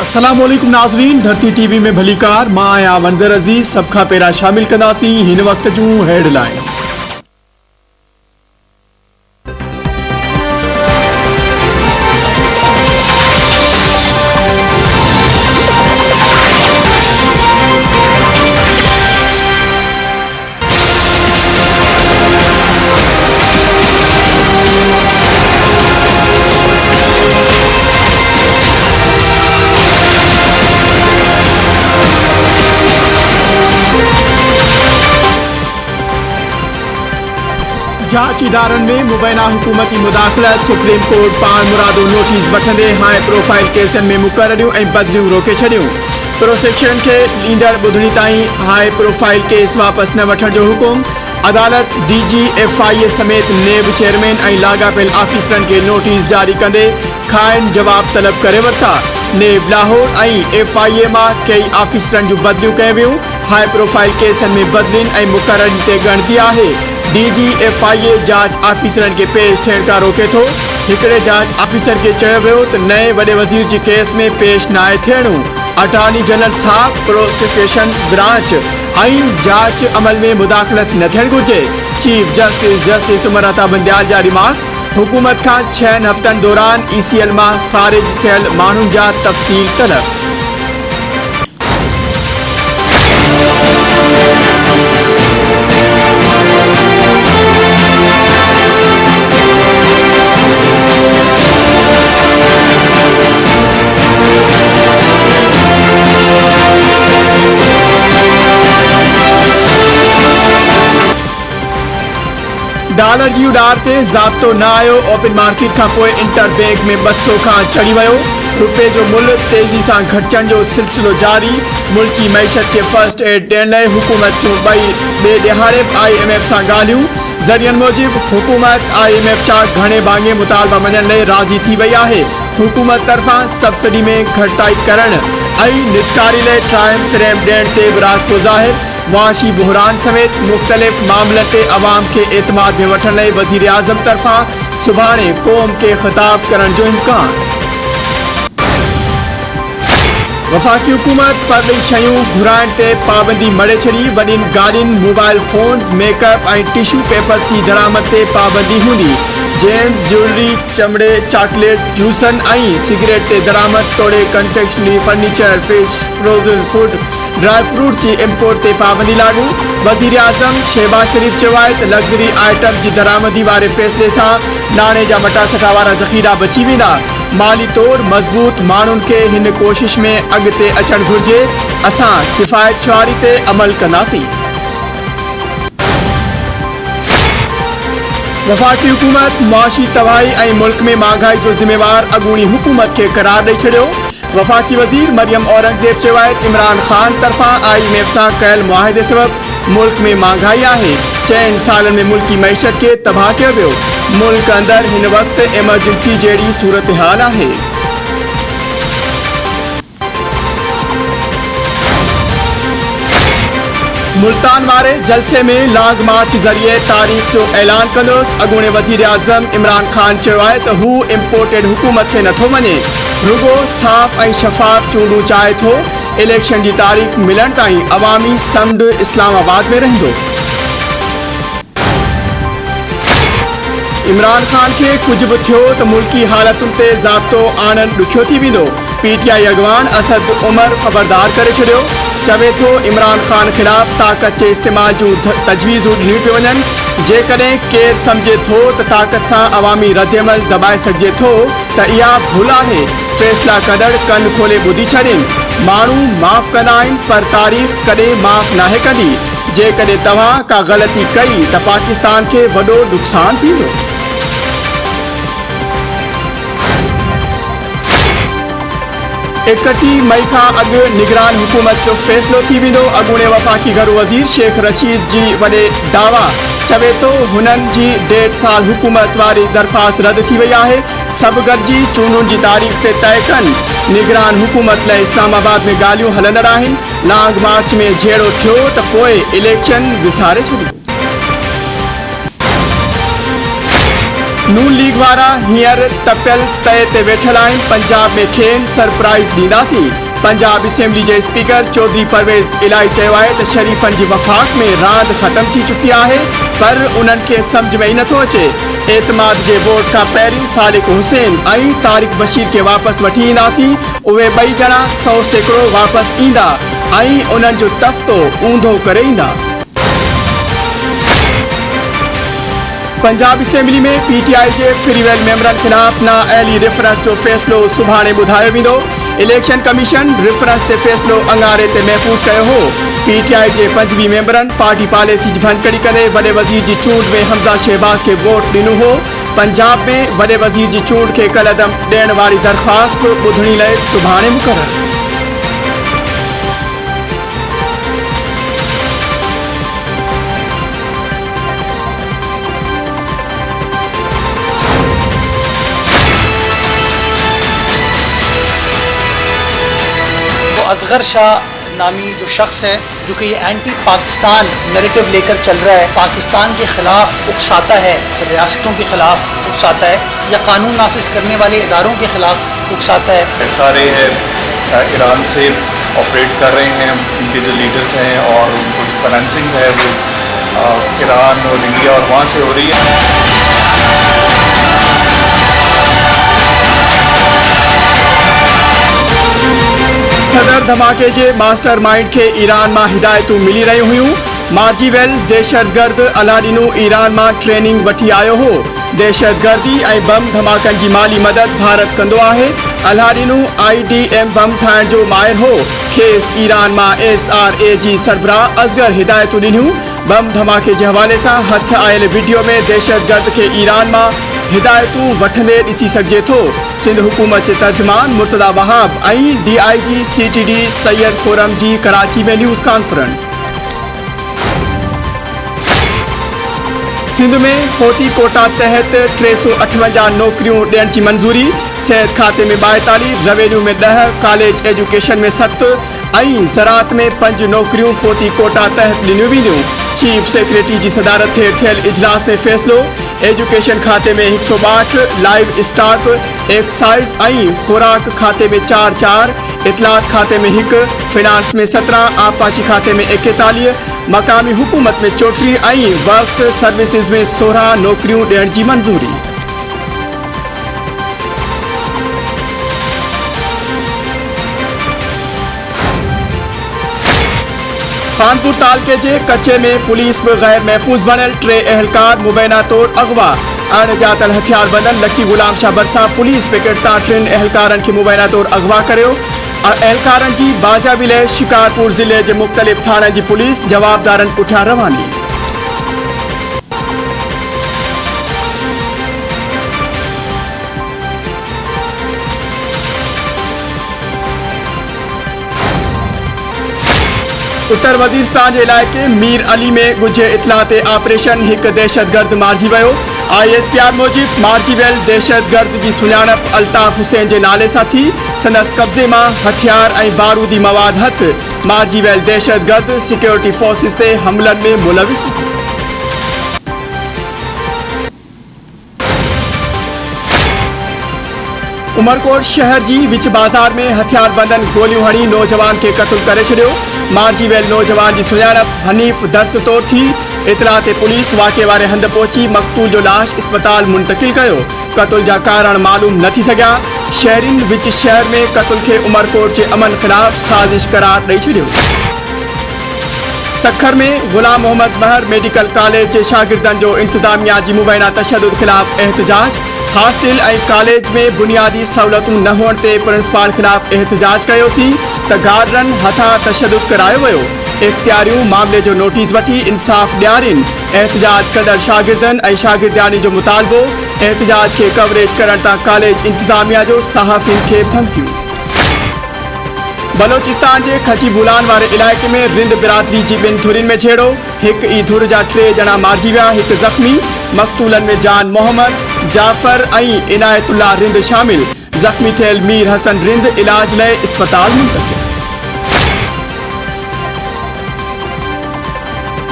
अस्सलाम वालेकुम नाज़रीन, धरती टीवी में भलीकार मां आया मंजर अजीज सब खां पहिरां शामिल कंदासीं हिन वक्त जूं हेडलाइंस। जांच इदारनि में मुबैना हुकूमती मुदाखलत, सुप्रीम कोर्ट पाण मुरादो नोटिस वठंदे हाई प्रोफाइल केसनि में मुक़ररियूं ऐं बदिलियूं रोके छॾियूं। प्रोसिक्यूशन खे ईंदड़ ॿुधणी ताईं हाई प्रोफाइल केस वापसि न वठण जो हुकुम। अदालत DG FIA समेत नेब चेयरमैन ऐं लाॻापियल आफ़ीसरनि खे नोटिस जारी कंदे खाइनि जवाब तलब करे वरिता। नेब लाहौर ऐं FIA मां कई आफ़ीसरनि जूं बदिलियूं कयूं वियूं। हाई प्रोफाइल केसनि में बदिलियुनि ऐं मुक़ररनि ते ॻणती आहे। DG FIA जांच आफ़ीसरनि खे पेश थियण खां रोके थो। हिकिड़े जांच आफ़ीसर खे चयो वियो त नए वॾे वज़ीर जी केस में पेश नाहे थियणो। अटॉर्नी जनरल साहब प्रोसिक्यूशन ब्रांच ऐं जांच अमल में मुदाखलत न थियण घुर्जे। चीफ जस्टिस उमर अता बंदयाल जा रिमार्क्स। हुकूमत खां 6 हफ़्तनि दौरान ECL मां ख़ारिज थियल माण्हुनि जा तफ़सील तलब। डॉलर जी उडार ते ज़ाब्तो न आयो। ओपन मार्केट खां पोइ इंटर बैंक में 200 खां चढ़ी वियो। रुपए जो मुल्ह तेज़ी सां घटिजण जो सिलसिलो जारी। मुल्की मईशत खे फर्स्ट एड ॾियण लाइ हुकूमत जूं ॿिए ॾिहाड़े IMF सां ॻाल्हियूं। ज़रियनि मूजिबि हुकूमत IMF जा घणे भाङे मुतालबा मञण लाइ राज़ी थी वई आहे। हुकूमत तरफ़ां सब्सिडी में घटिताई करण ऐं निजकारी लाइ ट्रायम्फ रैंप ॾियण ते बि रास्तो ज़ाहिर। मुआशी बहरान समेत मुख़्तलिफ़ मामलनि ते अवाम खे एतमाद में वठण लाइ वज़ीर आज़म तरफ़ां सुभाणे क़ौम खे ख़िताब करण जो इम्कान। वफ़ाक़ी हुकूमत परली शयूं घुराइण ते पाबंदी मड़े छॾी। वॾियुनि गाॾियुनि, मोबाइल फ़ोन्स, मेकअप ऐं टिश्यू पेपर्स जी दरामद ते पाबंदी हूंदी। जेम्स ज्वेलरी, चमड़े, चॉकलेट, जूसनि ऐं सिगरेट ते दरामद तोड़े confectionery, furniture, fish, frozen food, dry fruit जी इम्पोर्ट ते पाबंदी लागू। वज़ीर आज़म शहबाज शरीफ़ चयो आहे त लग्ज़री आइटम जी दरामदी वारे फ़ैसिले सां नाणे जा मटासटा वारा ज़ख़ीरा बची वेंदा। माली तौर मज़बूत माण्हुनि खे हिन कोशिश में अॻिते अचणु घुर्जे। असां किफ़ायत शुआरी ते अमल कंदासीं। वफ़ाक़ी हुकूमत मुआशी तबाही ऐं मुल्क में महांगाई जो ज़िम्मेवार अॻूणी हुकूमत खे क़रार ॾेई छॾियो। वफ़ाक़ी वज़ीर मरियम औरंगज़ेब चयो आहे त इमरान ख़ान तरफ़ां IMF सां कयल मुआहिदे सबबि मुल्क में महांगाई आहे। 4 सालनि में मुल्की मईशत खे तबाह कयो वियो। मुल्क अंदरि हिन वक़्तु एमरजेंसी जहिड़ी सूरत हाल आहे। मुल्तान वारे जलसे में लॉन्ग मार्च ज़रिए तारीख़ जो ऐलान कंदुसि। अॻूणे वज़ीर आज़म इमरान ख़ान चयो आहे त हू इम्पोर्टेड हुकूमत खे नथो मञे, रुगो साफ़ ऐं शफ़ाफ़ चूंडूं चाहे थो। इलेक्शन जी तारीख़ मिलण ताईं अवामी समुंड इस्लामाबाद में रहंदो। इमरान ख़ान खे कुछ भी थियो तो मुल्की हालतुनि ते ज़ाब्तो आणणु ॾुखियो थी वेंदो। PTI अॻवान असद उमर ख़बरदार करे छॾियो। चवे थो इमरान ख़ान ख़िलाफ़ ताक़त जे इस्तेमाल जूं तजवीज़ूं ॾिनियूं पियूं वञनि। जेकॾहिं केरु सम्झे थो त ताक़त सां अवामी रद्दअमल दॿाए सघिजे थो त इहा भुल आहे। फ़ैसिला कंदड़ कन खोले ॿुधी छॾनि। माण्हू माफ़ कंदा आहिनि पर तारीख़ कॾहिं माफ़ नाहे कंदी। जेकॾहिं तव्हां का ग़लती कई त पाकिस्तान खे वॾो नुक़सानु थींदो। 31 मई खां अॻु निगरान हुकूमत जो फ़ैसिलो थी वेंदो। अॻूणे वफ़ाक़ी घरू वज़ीर शेख रशीद जी वॾे दावा चवे थो हुननि जी 1.5 साल हुकूमत वारी दरख़्वास्त रद्द थी वई आहे। सभु गॾिजी चूंडुनि जी तारीख़ ते तय कनि। निगरान हुकूमत लाइ इस्लामाबाद में ॻाल्हियूं हलंदड़ आहिनि। लॉन्ग मार्च में झेड़ो थियो त पोइ इलेक्शन विसारे छॾियो। नून लीग वारा हींअर तपियल तय ते वेठल आहिनि। पंजाब में खेनि सरप्राइज़ ॾींदासीं। पंजाब असेंबली जे स्पीकर चौधरी परवेज़ इलाही चयो आहे त शरीफ़नि जी वफ़ाक़ में रांदि ख़त्म थी चुकी आहे, पर उन्हनि खे सम्झ में ई नथो अचे। एतमाद जे वोट खां पहिरीं सादिक हुसैन ऐं तारिक बशीर खे वापसि वठी ईंदासीं। उहे ॿई ॼणा 100% वापसि ईंदा ऐं उन्हनि जो तख़्तो ऊंधो करे ईंदा। पंजाब असेंबली में PTI जे फ्रीवेल मेंबरनि खिलाफ़ नाअहली रेफरेंस जो फ़ैसिलो सुभाणे ॿुधायो वेंदो। इलेक्शन कमीशन रेफरेंस ते फ़ैसिलो अंगारे ते महफ़ूज़ कयो हो। PTI जे 25 मेंबरनि पार्टी पॉलिसी जी भञकड़ी करे वॾे वज़ीर जी चूंड में हमज़ा शहबाज़ खे वोट ॾिनो हो। पंजाब में वॾे वज़ीर जी चूंड खे कलदम ॾियण वारी दरख़्वास्त ॿुधणी लाइ सुभाणे मुक़ररु। असगर शाह नामी जो शख्स है जो कि ये एंटी पाकिस्तान नैरेटिव लेकर चल रहा है, पाकिस्तान के खिलाफ उकसाता है, रियासतों के खिलाफ उकसाता है या कानून नाफिज करने वाले इदारों के खिलाफ उकसाता है। सारे ईरान से ऑपरेट कर रहे हैं, उनके जो लीडर्स हैं और उनको फाइनेंसिंग है वो ईरान और इंडिया और वहाँ से हो रही है। सदर धमाके जे मास्टर माइंड के ईरान में हिदायतूं मिली रही हुयूं। मार्जीवेल दहशतगर्द अलादीनो ईरान में ट्रेनिंग वठी आयो हो। दहशतगर्दी ऐं बम धमाकनि जी माली मदद भारत कंदो आहे। अलादीनो IDM बम ठाहिण जो माहिर हो। खेसि ईरान में SRA जी सरबराह असगर हिदायतूं ॾिनियूं। बम धमाके जे हवाले सां हथ आयल वीडियो में दहशतगर्द के ईरान में हिदायतूं वठंदे ॾिसी सघिजे थो। सिंध हुकूमत जे तर्जुमान मुर्तदा वहाब ऐं DIG CTD सैयद खुरम जी कराची में न्यूज़ कॉन्फ्रेंस। सिंध में फोटी कोटा तहत 358 नौकरियों ॾियण जी मंजूरी। सेहत खाते में 42, रेवेन्यू में 10, कॉलेज एजुकेशन में 7 ऐं ज़राअत में 5 नौकरियों फोटी कोटा तहत ॾिनियूं वेंदियूं। चीफ सेक्रेटरी जी सदारत हेठि थियल इजलास में फ़ैसिलो। एजुकेशन खाते में 162, लाइव स्टॉक, एक्साइज ऐं खुराक खाते में 4, इतलात खाते में 1, फिनांस में 17, आबपाशी खाते में 41, मकामी हुकूमत में 34 ऐं वर्क्स सर्विसेज में 16 नौकरियों ॾियण जी मंजूरी। खानपुर तालके जे कच्चे में पुलिस में गैर महफूज बनल 3 एहलकार मुबैना तौर अगवा। अणॼातल हथियार बंदन लकी गुलाम शाह बरसा पुलिस पिकेट तां 3 एहलकारनि खे मुबैना तौर अगवा करियो। एहलकारनि जी बाज़ाबी लाइ शिकारपुर ज़िले जे मुख़्तलिफ़ थाणनि जी पुलिस जवाबदारनि पुठियां रवानी। उत्तर वजीरस्तान के इलाके मीर अली में गुझे इतलाते ऑपरेशन एक दहशतगर्द मारिजी वियो। ISPR मूजिब मार्जीवेल दहशतगर्द की सुञाणप अल्ताफ हुसैन के नाले सां थी। संदस कब्जे में हथियार और बारूदी मवाद हथ। मार्जीवेल दहशतगर्द सिक्योरिटी फोर्सिस ते हमलन में मुलविस। उमरकोट शहर की विच बाजार में हथियार बंदन गोलियों हणी नौजवान के कत्ल करे छड़ियो। मार्जीवेल नौजवान की सुञाणप हनीफ दर्स तौर थी। इतलाते पुलिस वाक़े वारे हंध पहुंची मक़तूल जो लाश अस्पताल मुंतकिल कयो। कत्ल जा कारण मालूम न थी सघिया। शहरीन विच शहर में कत्ल के उमरकोट के अमन खिलाफ साजिश करार ॾेई छड़ियो। सखर में गुलाम मोहम्मद महर मेडिकल कॉलेज के शागिर्दन जो इंतजामिया की मुबैना तशद्दुद खिलाफ एहतजाज। हॉस्टल और कॉलेज में बुनियादी सहूलतूं न हुअण ते प्रिंसिपाल खिलाफ एहतजाज कयोसीं त गार्डन हथा तशद्दुद करायो वियो। इख्तियारियूं मामले जो नोटिस वठी इंसाफ ॾियारीन। एहतजाज कंदड़ शागिर्दन और शागिर्दियानी जो मुतालबो। एहतजाज के कवरेज करण तां कॉलेज इंतजामिया जो सहाफ़ियुनि खे धमकियूं। बलोचिस्तान के खची बुलान वाले इलाके में रिंद बिरादरी की 2 धुरिन में छेड़ो। एक ई धुर जा 3 जना मारिजी विया, 1 जख्मी। मक़तूलन में जान मोहम्मद, जाफर और इनायतुल्लाह रिंद शामिल। जख्मी थियल मीर हसन रिंद इलाज लाइ अस्पताल मुंतकिल।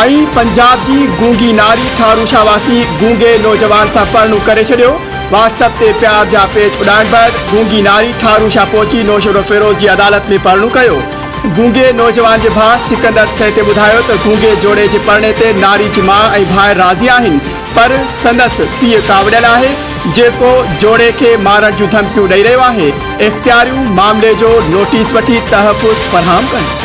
ऐं पंजाब जी गूंगी नारी ठारूशा वासी गूंगे नौजवान सां परणु करे छॾियो। व्हाट्सएप ते प्यार जा पेज उॾाइण बैदि गूंगी नारी ठारूशा पहुची नौशरो फिरोज जी अदालत में परणु कयो। गूंगे नौजवान जे भाउ सिकंदर सैते ॿुधायो त गूंगे जोड़े जे परणे ते नारी जी माउ ऐं भाउ राज़ी आहिनि, पर संदसि पीउ कावड़ियल आहे जेको जोड़े खे मारण जूं धमकियूं ॾेई रहियो आहे। इख़्तियारियूं मामले जो नोटिस वठी तहफ़ुज़ फ़रहाम कनि।